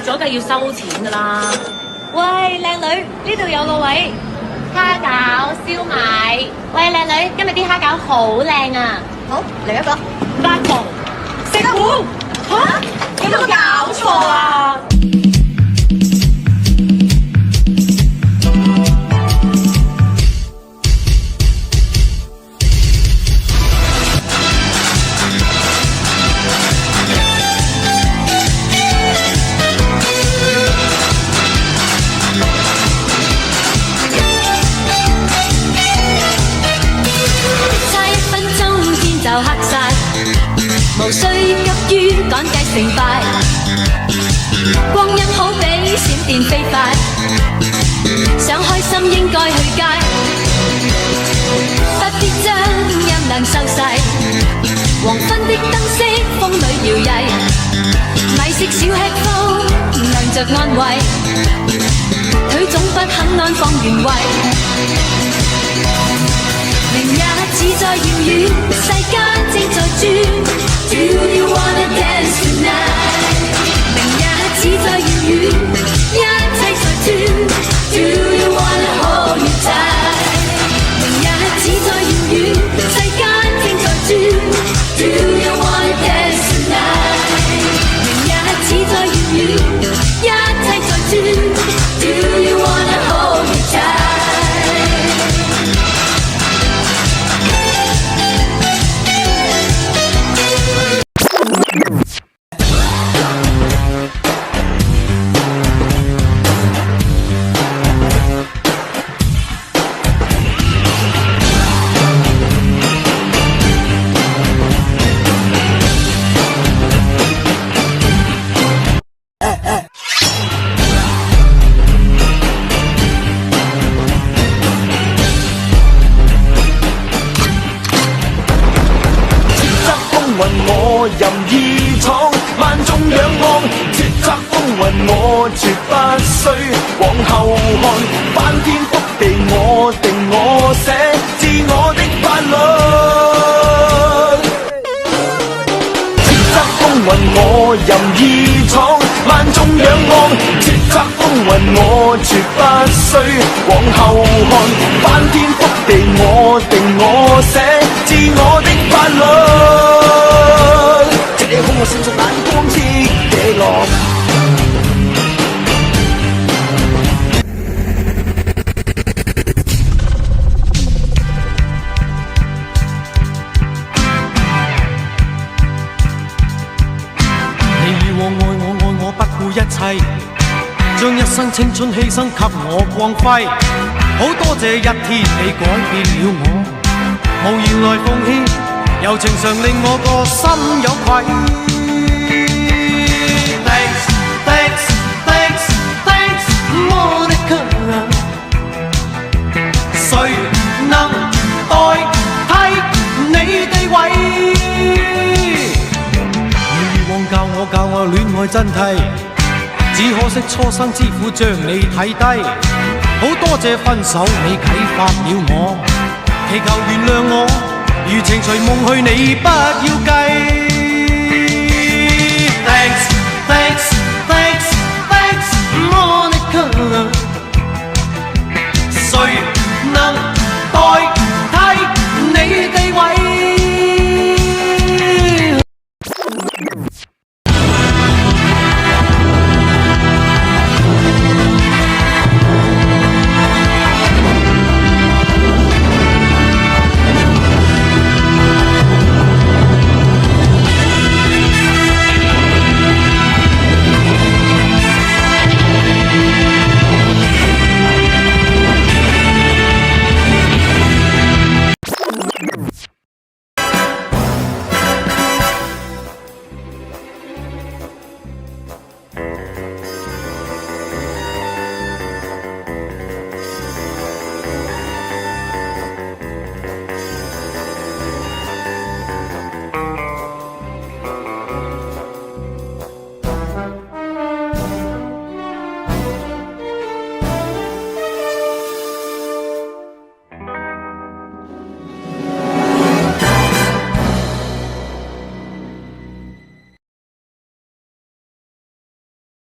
咗梗係要收錢㗎啦。喂，靚女，呢度有個位，蝦餃、燒賣。喂，靚女，今日啲蝦餃好靚啊！好，嚟一個。八婆食糊嚇，有冇搞錯啊？就黑晒，無需急於趕計成敗。光陰好比閃電飛快，想開心應該去街，不必將音量收細。黃昏的燈飾風裏搖曳，米色小吃都能着安慰，腿總不肯安放原位。明日只在遙遠，世間正在轉。Do you wanna dance tonight？ 明日只在遙遠，一切在轉。Do you wanna hold me tight？ 明日只在遙遠，世間正在轉。Do you wanna dance tonight？ 明日只在遙遠，一切在轉。Do you wanna hold me tight？我任意闖，萬眾仰望，叱咤風雲我絕不需往後看，翻天覆地我定我寫自我的法律。叱咤風雲我任意闖，萬眾仰望，叱咤風雲我絕不需往後看，翻天覆地我定我寫自我的法律。這空我閃爍眼光似地落。你以往愛我不顧一切，將一生青春犧牲給我光輝。好多謝一天你改變了我，無言來奉獻。柔情常令我個心有愧。Thanks, thanks, thanks, thanks, Monica。誰能代替你地位？以往教我戀愛真諦，只可惜初生之犢將你睇低。好多謝分手你啟發了我，祈求原諒我。如情隨夢去，你不要計。